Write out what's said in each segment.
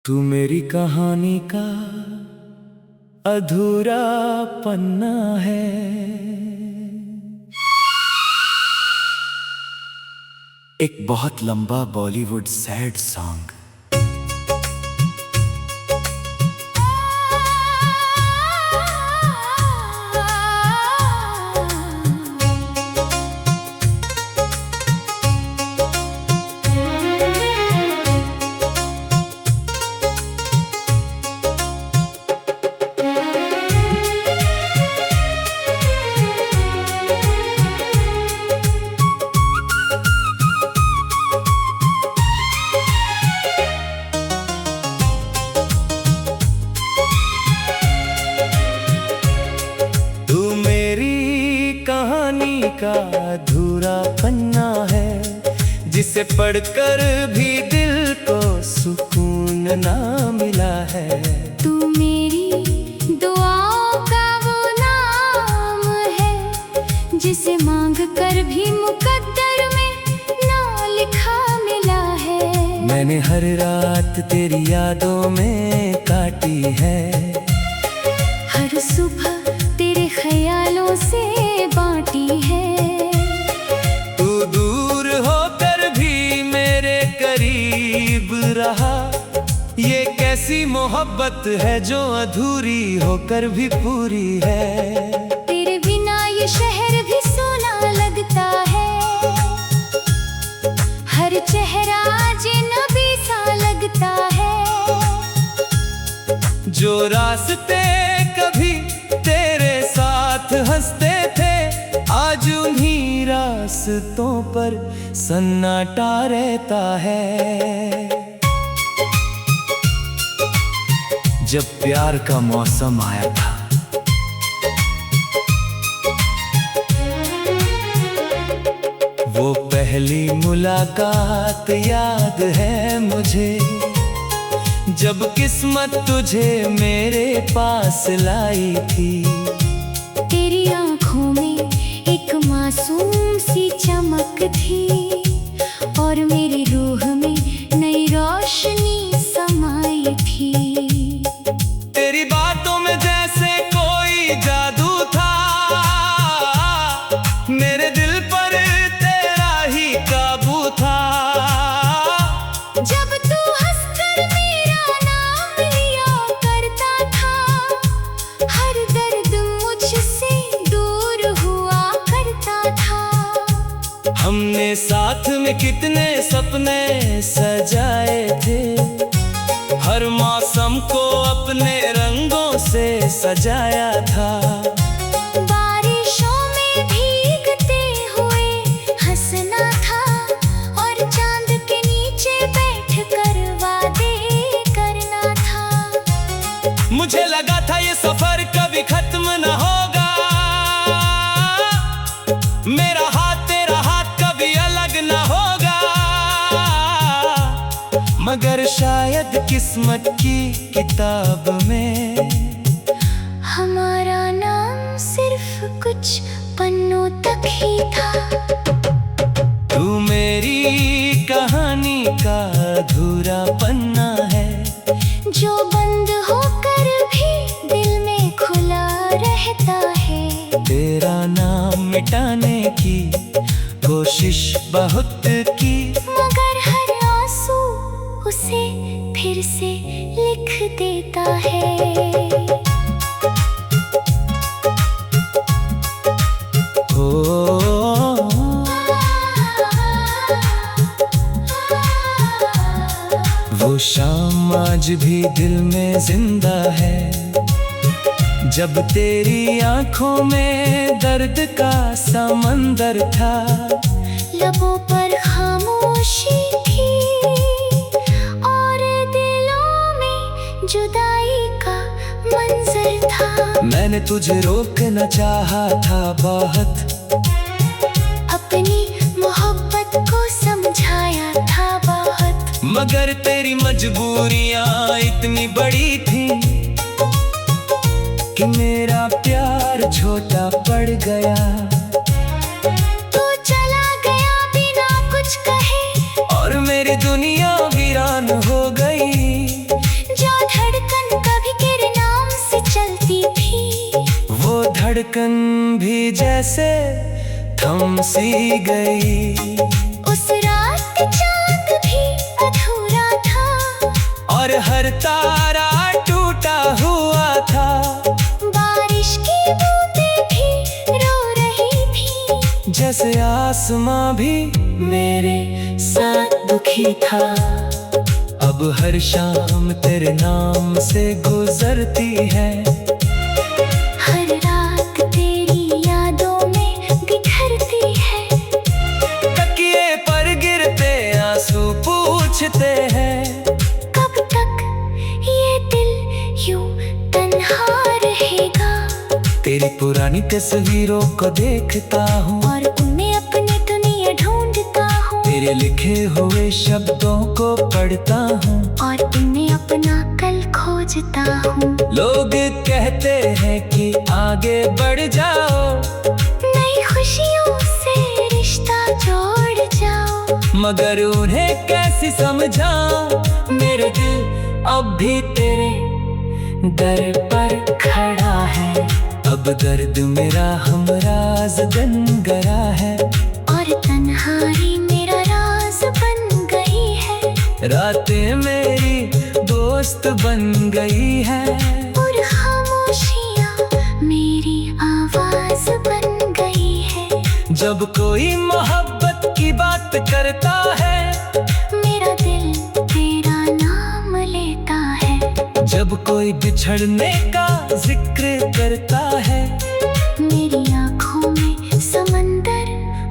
तू मेरी कहानी का अधूरा पन्ना है। एक बहुत लंबा बॉलीवुड सैड सॉन्ग। कहानी का अधूरा पन्ना है, जिसे पढ़कर भी दिल को सुकून ना मिला है। तू मेरी दुआओं का वो नाम है, जिसे मांग कर भी मुकद्दर में ना लिखा मिला है। मैंने हर रात तेरी यादों में काटी है, हर सुबह तेरे ख्यालों से बांटी है। तू दूर होकर भी मेरे करीब रहा। ये कैसी मोहब्बत है जो अधूरी होकर भी पूरी है। तेरे बिना ये शहर भी सोना लगता है, हर चेहरा अजनबी सा लगता है। जो रास्ते कभी तेरे साथ हंसते थे, आज उन्हीं रास्तों पर सन्नाटा रहता है। जब प्यार का मौसम आया था, वो पहली मुलाकात याद है मुझे, जब किस्मत तुझे मेरे पास लाई थी। तेरी आंखों में एक मासूम सी चमक थी, और मेरी रूह में नई रोशनी समाई थी। तेरी बातों में जैसे कोई जादू था, मेरे दिल पर तेरा ही काबू था। जब तू हंसकर मेरा नाम लिया करता था, हर दर्द मुझसे दूर हुआ करता था। हमने साथ में कितने सपने सजाए थे, हर मौसम को अपने रंगों से सजाया था। बारिशों में भीगते हुए हंसना था, और चांद के नीचे बैठ कर वादे करना था। मुझे लगा था ये सफर कभी खत्म न होगा, मेरा हाथ तेरा हाथ कभी अलग न होगा। मगर शायद किस्मत की किताब में हमारा नाम सिर्फ कुछ पन्नों तक ही था। तू मेरी कहानी का अधूरा पन्ना है, जो बंद होकर भी दिल में खुला रहता है। तेरा नाम मिटाने की कोशिश बहुत की, मगर हर आंसू उसे फिर से लिख देता है। वो शाम आज भी दिल में जिंदा है, जब तेरी आंखों में दर्द का समंदर था। लबों पर खामोशी थी, और दिलों में जुदाई का मंजर था। मैंने तुझे रोकना चाहा था बहुत, अपनी मोहब्बत को समझाया था बहुत, मगर तेरी मजबूरियां इतनी बड़ी थी कि मेरा प्यार छोटा पड़ गया। तू चला गया बिना कुछ कहे, और मेरी दुनिया वीरान हो गई। धड़कन भी जैसे थम सी गई। उस रात चांद भी अधूरा था और हर तारा टूटा हुआ था। बारिश की बूंदें भी रो रही थी जैसे आसमां भी मेरे साथ दुखी था। अब हर शाम तेरे नाम से गुजरती है। हर रात तेरी यादों में बिखरती है। तकिए पर गिरते आंसू पूछते हैं, कब तक ये दिल यूं तन्हा रहेगा। तेरी पुरानी तस्वीरों को देखता हूँ और उनमें अपनी दुनिया ढूंढता हूँ। तेरे लिखे हुए शब्दों को पढ़ता हूँ और इनमें अपना कल खोजता हूँ। लोग कहते हैं कि आगे बढ़ जाओ, नई खुशियों से रिश्ता जोड़ जाओ। मगर उन्हें कैसे समझाऊं, मेरे दिल अब भी तेरे दर पर खड़ा है। अब दर्द मेरा हमराज बन गया है और तन्हाई मेरा राज बन गई है। रातें मेरी दोस्त बन गई है और खामोशियाँ मेरी आवाज बन गई है। जब कोई मोहब्बत की बात करता है, मेरा दिल तेरा नाम लेता है। जब कोई बिछड़ने का जिक्र करता है, मेरी आँखों में समंदर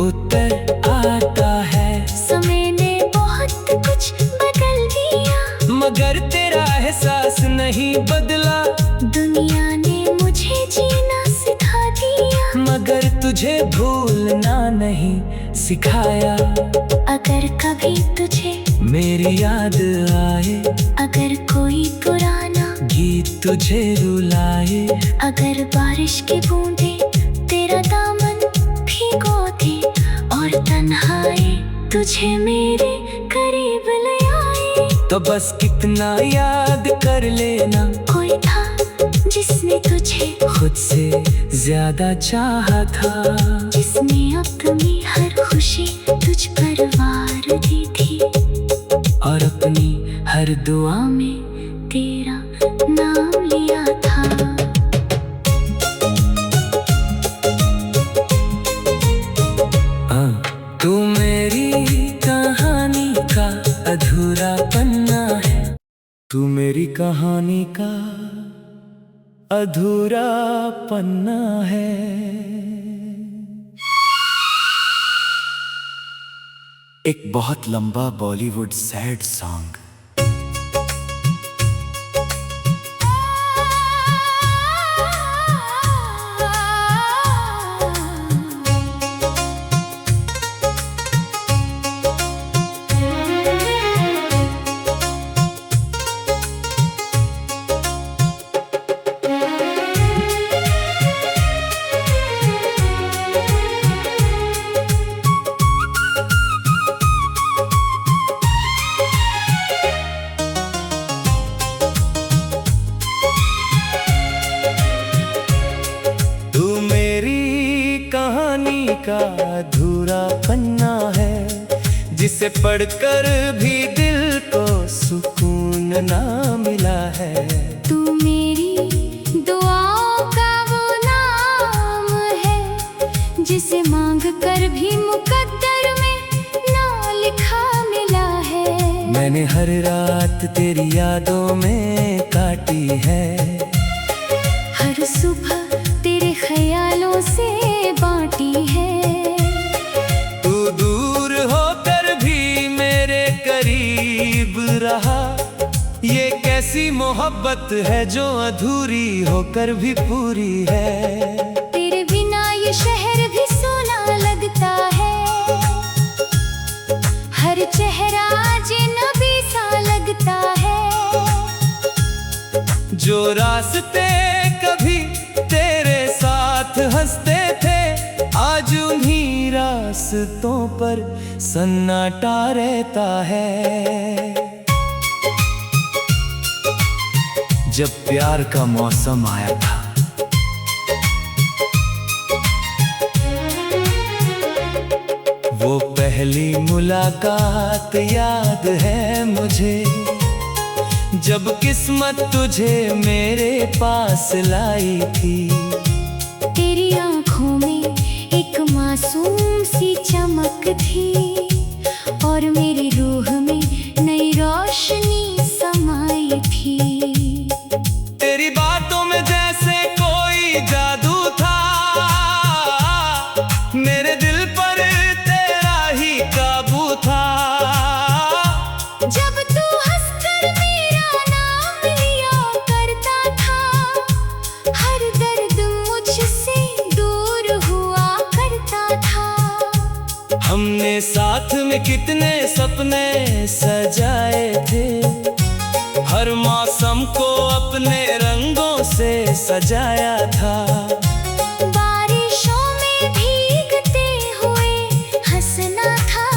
उतर आता है। समय ने बहुत कुछ बदल दिया मगर तेरा एहसास नहीं बदला। दुनिया ने मुझे जीना सिखा दिया मगर तुझे भूलना नहीं सिखाया। अगर कभी तुझे मेरी याद आए, अगर कोई पुराना गीत तुझे रुलाए, अगर बारिश की बूंदें तेरा दामन भिगो दे और तन्हाई तुझे मेरे करीब ले आए, तो बस कितना याद कर लेना, कोई था जिसने तुझे खुद से ज्यादा चाहा था, जिसने अपनी हर खुशी तुझ पर वार दी थी और अपनी हर दुआ में तेरा नाम लिया था। तू मेरी कहानी का अधूरा पन्ना है। तू मेरी कहानी का अधूरा पन्ना है। एक बहुत लंबा बॉलीवुड सैड सॉन्ग। का अधूरा पन्ना है, जिसे पढ़कर भी दिल को सुकून ना मिला है। तू मेरी दुआओं का वो नाम है, जिसे मांग कर भी मुकद्दर में ना लिखा मिला है। मैंने हर रात तेरी यादों में काटी है, हर सुबह तेरे ख्यालों से बांटी है। तू दूर होकर भी मेरे करीब रहा, ये कैसी मोहब्बत है जो अधूरी होकर भी पूरी है। तेरे बिना ये शहर भी सोना लगता है, हर चेहरा अजनबी सा लगता है। जो रास्ते कभी तेरे साथ हंसते थे, आज उन्हीं रास्तों पर सन्नाटा रहता है। जब प्यार का मौसम आया था, वो पहली मुलाकात याद है मुझे, जब किस्मत तुझे मेरे पास लाई थी। तेरी आंखों में एक मासूम सी चमक थी और मेरी रूह में नई रोशनी समाई थी। तेरी बातों में जैसे कोई जादू था, मेरे दिल पर तेरा ही काबू था। जब तू हंसकर मेरा नाम लिया करता था, हर दर्द मुझसे दूर हुआ करता था। हमने साथ में कितने सपने सजाए थे, हर मौसम को अपने रंगों से सजाया था। बारिशों में भीगते हुए हंसना था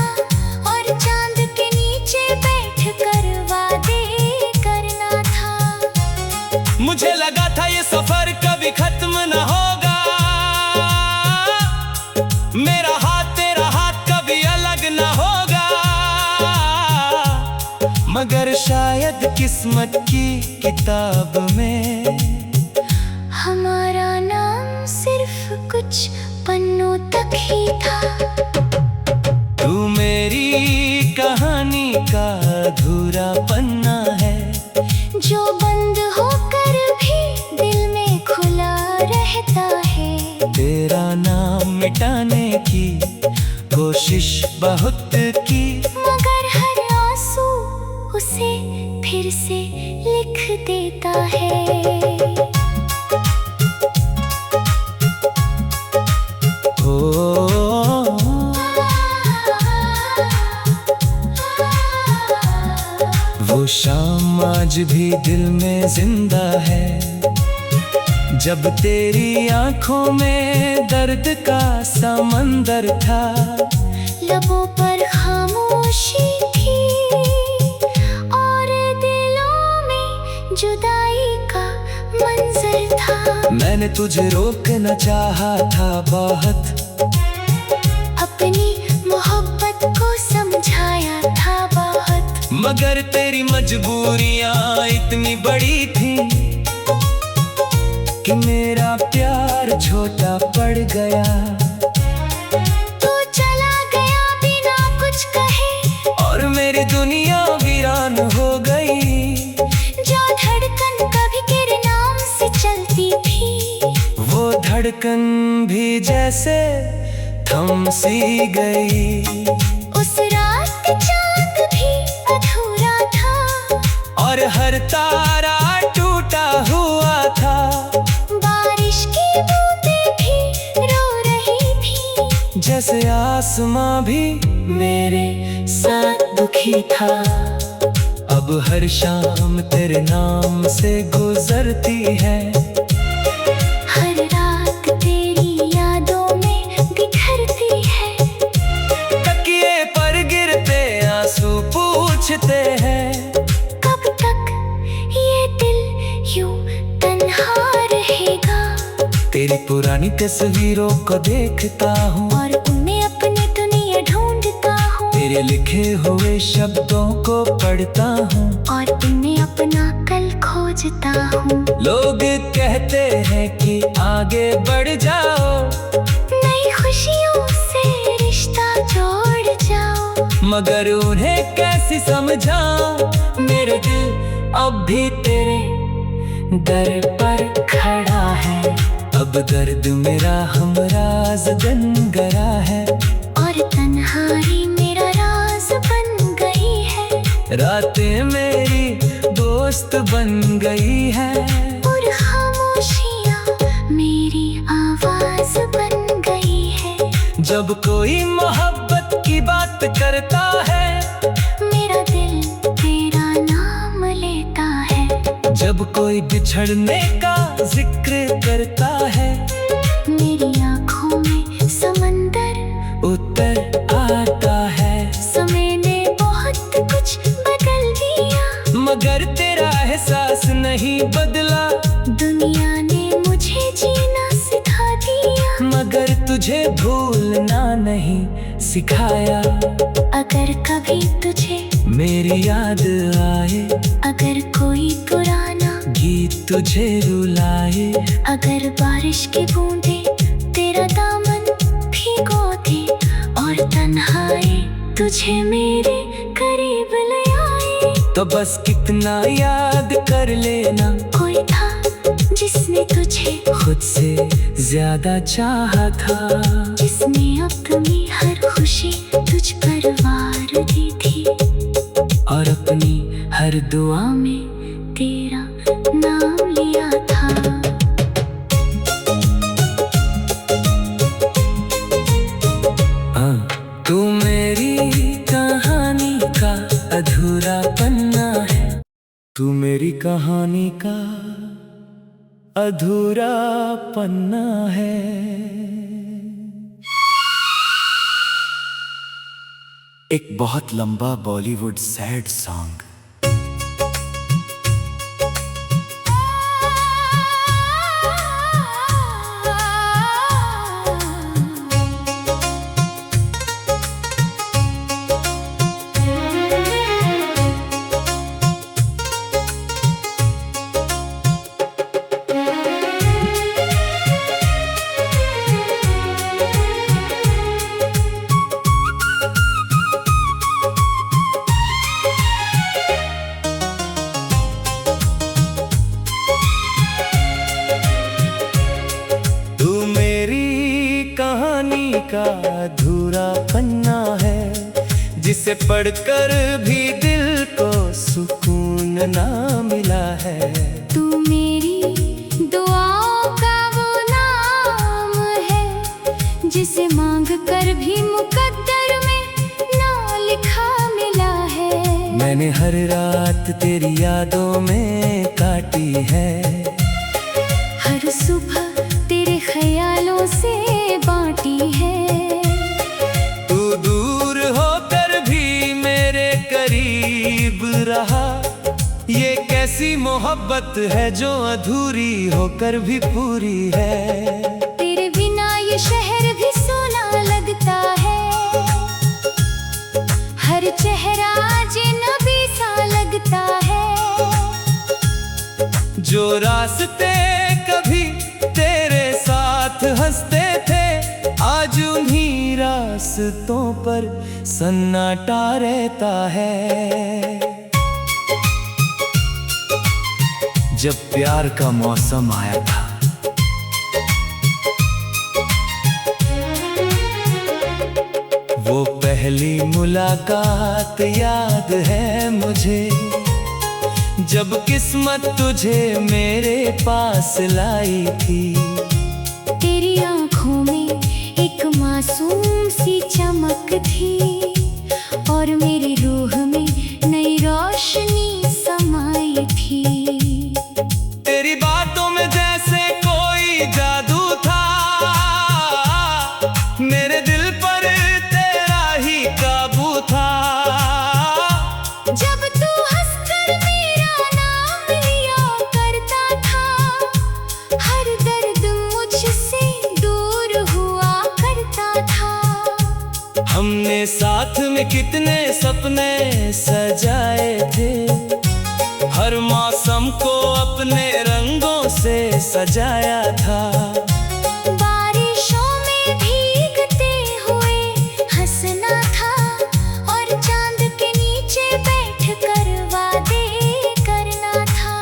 और चांद के नीचे बैठकर वादे करना था। मुझे लगा था ये सफर कभी खत्म न होगा, मेरा हाथ तेरा हाथ कभी अलग न होगा। मगर शायद किस्मत की किताब में हमारा नाम सिर्फ कुछ पन्नों तक ही था। तू मेरी कहानी का अधूरा पन्ना है, जो बंद होकर भी दिल में खुला रहता है। तेरा नाम मिटाने की कोशिश बहुत की, मगर हर आंसू उसे फिर से लिख देता है। वो शाम आज भी दिल में जिंदा है, जब तेरी आंखों में दर्द का समंदर था। लबों पर खामोशी थी और दिलों में जुदाई का मंजर था। मैंने तुझे रोकना चाहा था बहुत, अपनी मोहब्बत को समझाया था बहुत, मगर तेरी मजबूरियां इतनी बड़ी थी कि मेरा प्यार छोटा पड़ गया। तू चला गया बिना कुछ कहे और मेरी दुनिया वीरान हो गई। जो धड़कन कभी तेरे नाम से चलती थी, वो धड़कन भी जैसे थम सी गई। उस रात चांद भी अधूरा था और हर तारा टूटा हुआ था। बारिश की बूंदें भी रो रही थी, जैसे आसमां भी मेरे साथ दुखी था। अब हर शाम तेरे नाम से गुजरती है, हर रात तेरी यादों में बिखरती है। तकिए पर गिरते आंसू पूछते हैं, कब तक ये दिल यूं तन्हा रहेगा। तेरी पुरानी तस्वीरों को देखता हूँ और उनमें अपनी दुनिया ढूंढता हूँ। तेरे लिखे हुए शब्दों को पढ़ता हूँ और उनमें अपना कल खोजता हूँ। लोग कहते हैं कि आगे बढ़ जाओ, नई खुशियों से रिश्ता जोड़ जाओ, मगर उन्हें कैसे समझाऊं। मेरे दिल अब भी तेरे दर पर खड़ा है, अब दर्द मेरा हमराज बन गया है। और तन्हाई मेरा राज बन गई है, रातें मेरी दोस्त बन गई है, और खामोशियाँ मेरी आवाज बन गई है। जब कोई मोहब्बत की बात करता है, मेरा दिल तेरा नाम लेता है। जब कोई बिछड़ने का जिक्र करता है, मेरी आँखों में समंदर उतर आता है। समय ने बहुत कुछ बदल दिया, मगर तेरा एहसास नहीं बदला। दुनिया ने मुझे जीना सिखा दिया, मगर तुझे भूलना नहीं सिखाया। अगर कभी तुझे मेरी याद आए, अगर कोई पुराना गीत तुझे रुलाए, अगर बारिश की बूंदें तेरा दामन भिगो दे और तन्हाई तुझे मेरे करीब ले आए, तो बस कितना याद कर लेना, कोई था जिसने तुझे खुद से ज्यादा चाहा था, जिसने अपनी हर खुशी तुझ पर वार दी थी और अपनी हर दुआ में तेरा नाम लिया था। तू मेरी कहानी का अधूरा पन्ना है, तू मेरी कहानी का अधूरा पन्ना है। एक बहुत लंबा बॉलीवुड सैड सॉन्ग। का अधूरा पन्ना है, जिसे पढ़कर भी दिल को सुकून ना मिला है। तू मेरी दुआओं का वो नाम है, जिसे मांग कर भी मुकद्दर में ना लिखा मिला है। मैंने हर रात तेरी यादों में काटी है, हर सुबह तेरे ख्यालों से बांटी है। तू दूर होकर भी मेरे करीब रहा, ये कैसी मोहब्बत है जो अधूरी होकर भी पूरी है। तेरे बिना ये शहर भी सोना लगता है, हर चेहरा अजनबी सा लगता है। जो रास्ते कभी तेरे साथ हंसते थे, आज उन्हीं रास्तों पर सन्नाटा रहता है। जब प्यार का मौसम आया था, वो पहली मुलाकात याद है मुझे, जब किस्मत तुझे मेरे पास लाई थी। तेरी आंखों में एक मासूम सी चमक थी, और मेरी रूह में नई रोशनी समाई थी। तेरी बातों में जैसे कोई जादू था, मेरे दिल पर तेरा ही काबू था। जब तू हंसकर मेरा नाम लिया करता था, हर दर्द मुझसे दूर हुआ करता था। हमने साथ में कितने सपने सजाए थे, हर मौसम को अपने रंगों से सजाया था। बारिशों में भीगते हुए हंसना था, और चांद के नीचे बैठकर वादे करना था।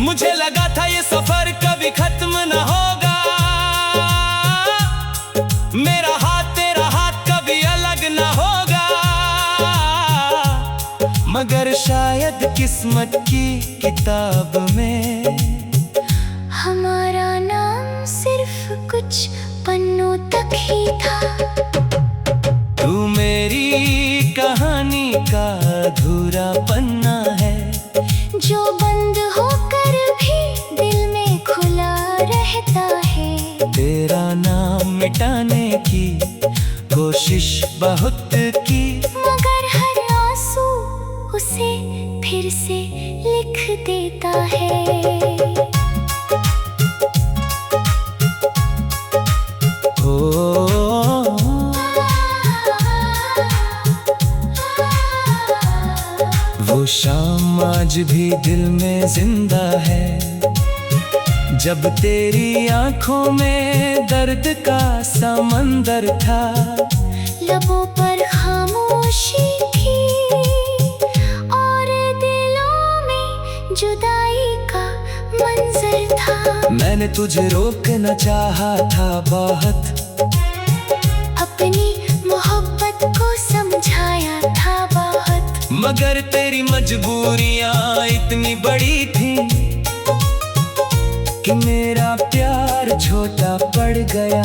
मुझे लगा था ये सफर कभी खत्म न होगा, मेरा हाथ तेरा हाथ कभी अलग न होगा। मगर शायद किस्मत की किताब में हमारा नाम सिर्फ कुछ पन्नों तक ही था। तू मेरी कहानी का अधूरा पन्ना है, जो बंद होकर भी दिल में खुला रहता है। तेरा नाम मिटाने की कोशिश बहुत की, मगर हर आंसू उसे फिर से लिख देता है। ओ आज भी दिल में जिंदा है। जब तेरी आंखों में दर्द का समंदर था, लबों पर खामोशी थी और दिलों में जुदाई का मंजर था। मैंने तुझे रोकना चाहा था बहुत, अपनी मोहब्बत को समझाया था बहुत, मगर तेरी मजबूरियां इतनी बड़ी थी कि मेरा प्यार छोटा पड़ गया।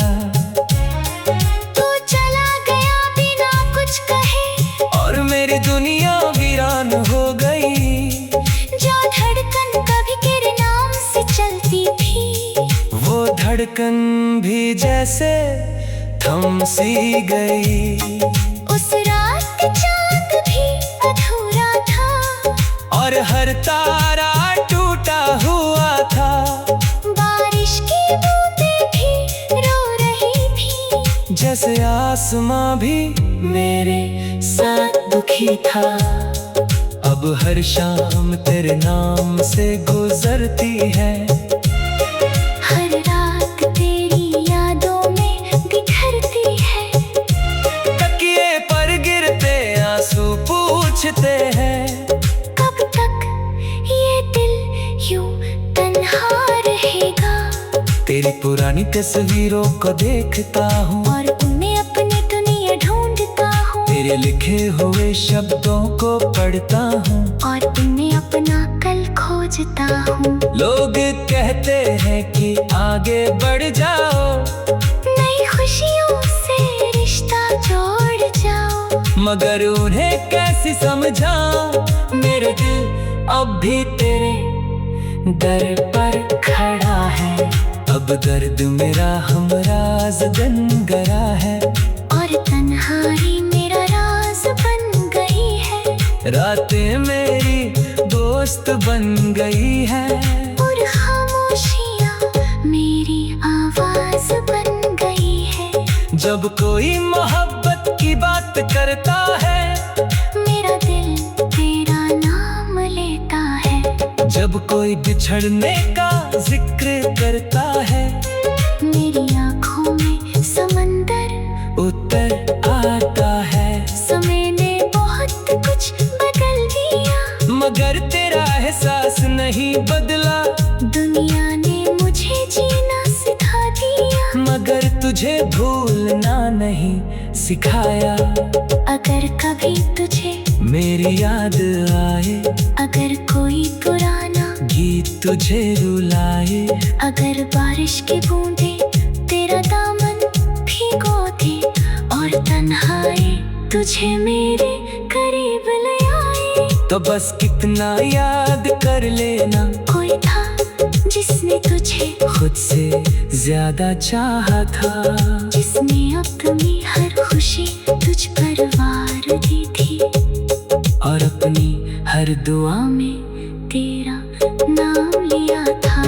तू चला गया बिना कुछ कहे और मेरी दुनिया वीरान हो गई। जो धड़कन कभी तेरे नाम से चलती थी, वो धड़कन भी जैसे थम सी गई। उस रात चांद भी अधूरा था और हर तारा टूटा हुआ था। बारिश की बूंदें भी रो रही थी, जैसे आसमां भी मेरे साथ दुखी था। अब हर शाम तेरे नाम से गुजरती है। हर रात तेरी यादों में बिखरती है। तकिए पर गिरते आंसू पूछते हैं, कब तक ये दिल यूं तन्हा रहेगा। तेरी पुरानी तस्वीरों को देखता हूँ और उनमें अपनी दुनिया ढूंढता हूँ। तेरे लिखे हुए शब्दों को पढ़ता हूँ और उनमें अपना कल खोजता हूँ। लोग कहते हैं कि आगे बढ़ जाओ, नई खुशियों से रिश्ता जोड़ जाओ, मगर उन्हें कैसे समझाऊं। मेरे दिल अब भी तेरे दर पर खड़ा है। अब दर्द मेरा हमराज बन गया है। और तन्हाई मेरा राज बन गई है। रातें मेरी दोस्त बन गई है। और खामोशियाँ मेरी आवाज बन गई है। जब कोई मोहब्बत की बात करता है, मेरा दिल तेरा नाम लेता है। जब कोई बिछड़ने का जिक्र करता है, मेरी आँखों में समंदर उत्तर आता है। समय ने बहुत कुछ बदल दिया, मगर तेरा एहसास नहीं बदला। दुनिया ने मुझे जीना सिखा दिया, मगर तुझे भूलना नहीं सिखाया। अगर कभी तुझे मेरी याद आए, अगर कोई पुराना गीत तुझे रुलाए, अगर बारिश की बूंदें तेरा दामन भिगो दे और तन्हाई तुझे मेरे करीब ले आए, तो बस कितना याद कर लेना। कोई था जिसने तुझे खुद से ज्यादा चाहा था, जिसने अपनी हर खुशी तुझ पर वार दी थी और अपनी हर दुआ में तेरा नाम लिया था।